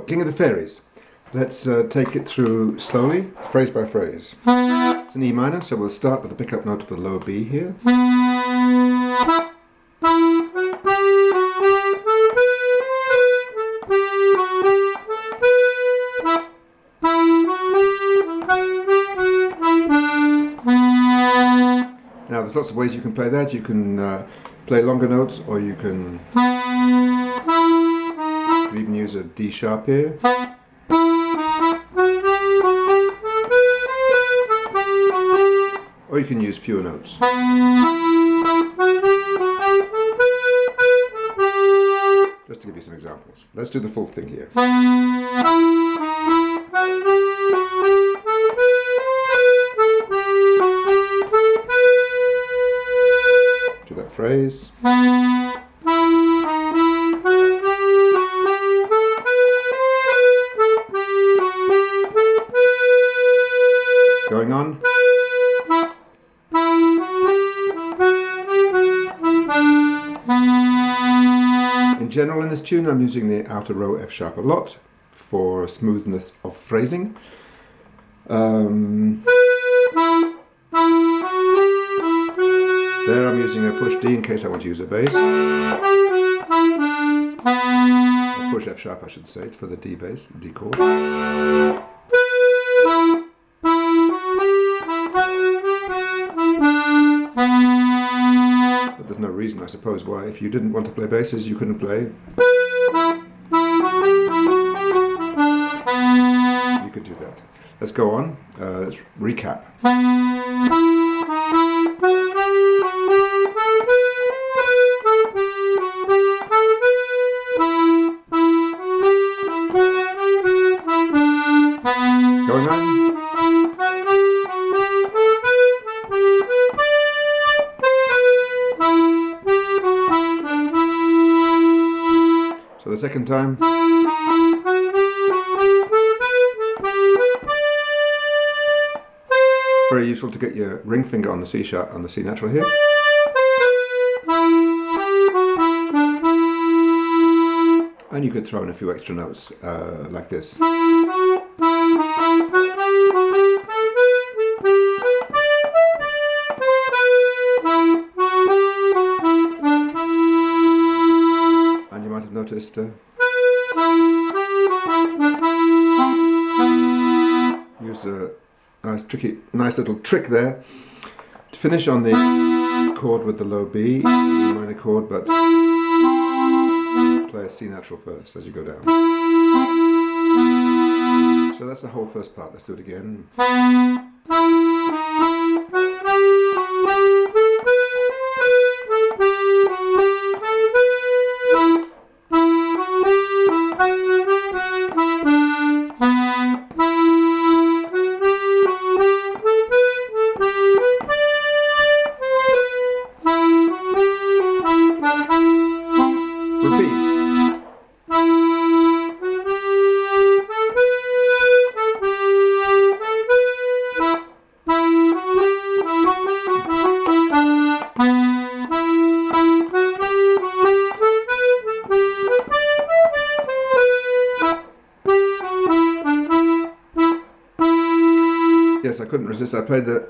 King of the Fairies. Let's take it through slowly, phrase by phrase. It's an E minor, so we'll start with the pickup note of the low B here. Now there's lots of ways you can play that. You can play longer notes, or you can even use a D sharp here. Or you can use fewer notes. Just to give you some examples. Let's do the full thing here. Do that phrase. Going on. In general in this tune I'm using the outer row F sharp a lot for smoothness of phrasing. There I'm using a push D in case I want to use a bass. A push F sharp I should say for the D bass, D chord. There's no reason, I suppose, why if you didn't want to play basses you couldn't play. You could do that. Let's go on. Let's recap. Going on. So the second time. Very useful to get your ring finger on the C sharp, on the C natural here. And you could throw in a few extra notes like this. And you might have noticed use a nice little trick there to finish on the chord with the low B, E minor chord, but play a C natural first as you go down. So that's the whole first part. Let's do it again. Yes, I couldn't resist. I played the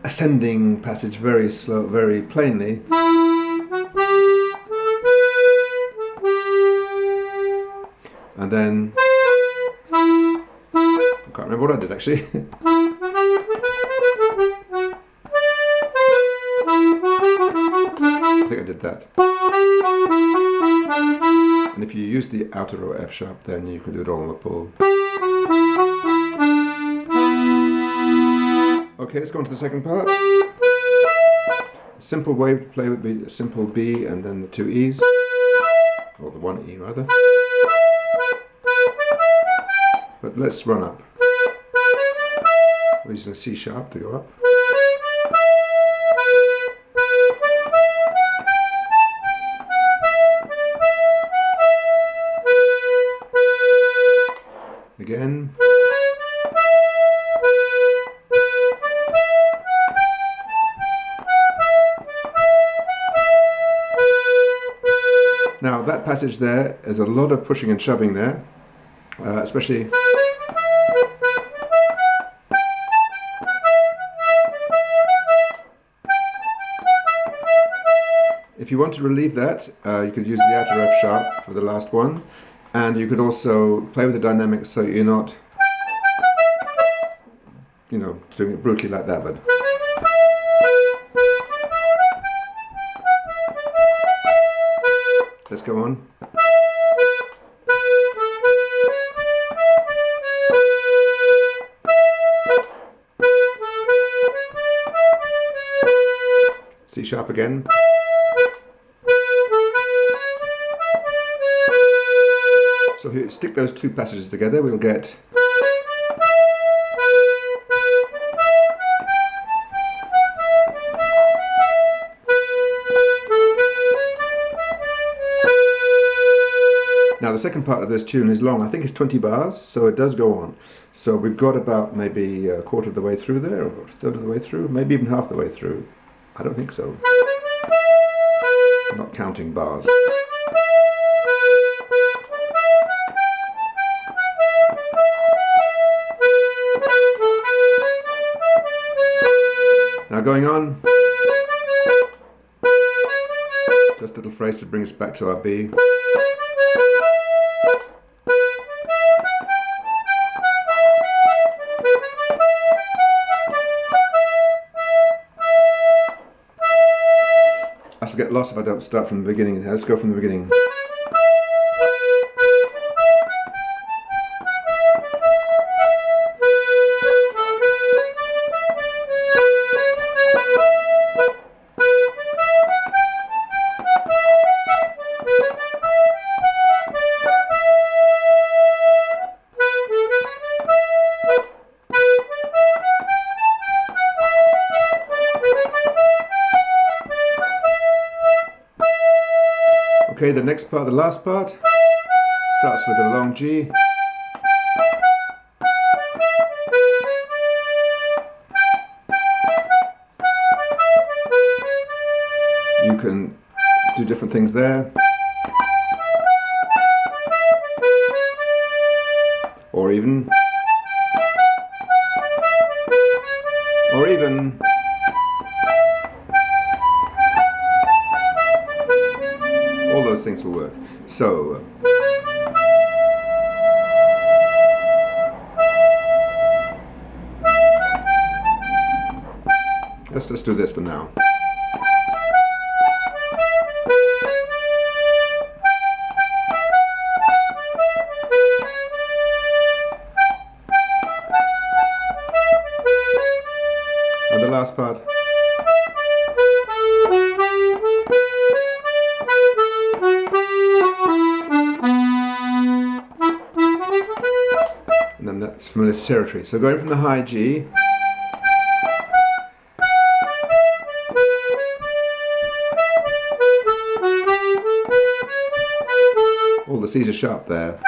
ascending passage very slow, very plainly. And then I can't remember what I did actually. I think I did that. And if you use the outer row F sharp, then you can do it all on the pull. Okay, let's go on to the second part. A simple way to play would be a simple B and then the two E's, or the one E rather. But let's run up. We're using a C sharp to go up. Again. Now that passage there is a lot of pushing and shoving there. especially if you want to relieve that, you could use the outer F sharp for the last one, and you could also play with the dynamics so you're not, you know, doing it brutally like that, but let's go on. C sharp again. So if you stick those two passages together, we'll get now the second part of this tune is long. I think it's 20 bars, so it does go on. So we've got about maybe a quarter of the way through there, or a third of the way through, maybe even half the way through. I don't think so. I'm not counting bars. Now going on, just a little phrase to bring us back to our B. I shall get lost if I don't start from the beginning. Let's go from the beginning. Okay, the next part, the last part, starts with a long G. You can do different things there. Or even all those things will work. So let's just do this for now. And the last part. And then that's familiar territory. So going from the high G, all the C's are sharp there.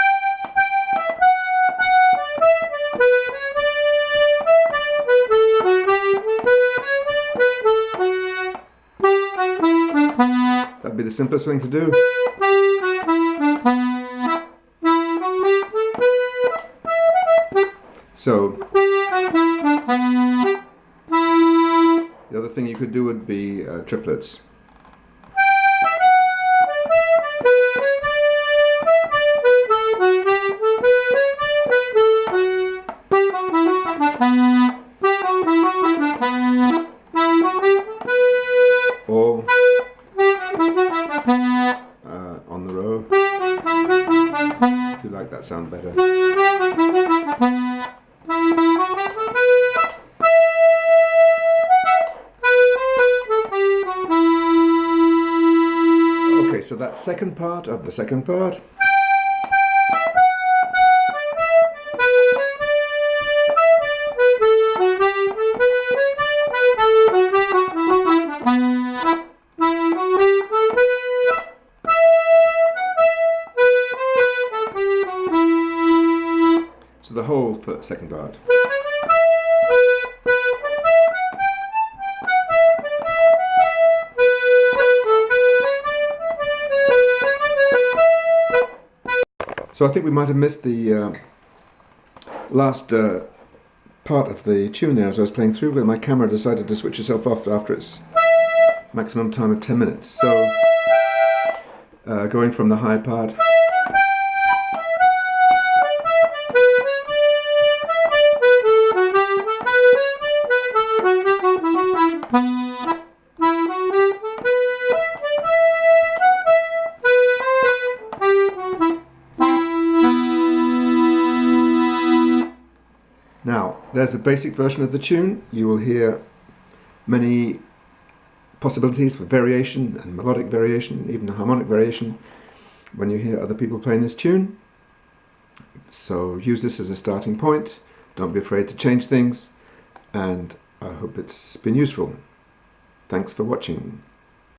That'd be the simplest thing to do. So the other thing you could do would be triplets. Or on the row, if you like that sound better. Okay, so that's second part of the second part. So the whole second part. So I think we might have missed the last part of the tune there as I was playing through, where my camera decided to switch itself off after its maximum time of 10 minutes. So going from the high part. Now, there's a basic version of the tune. You will hear many possibilities for variation and melodic variation, even the harmonic variation, when you hear other people playing this tune. So use this as a starting point. Don't be afraid to change things, and I hope it's been useful. Thanks for watching.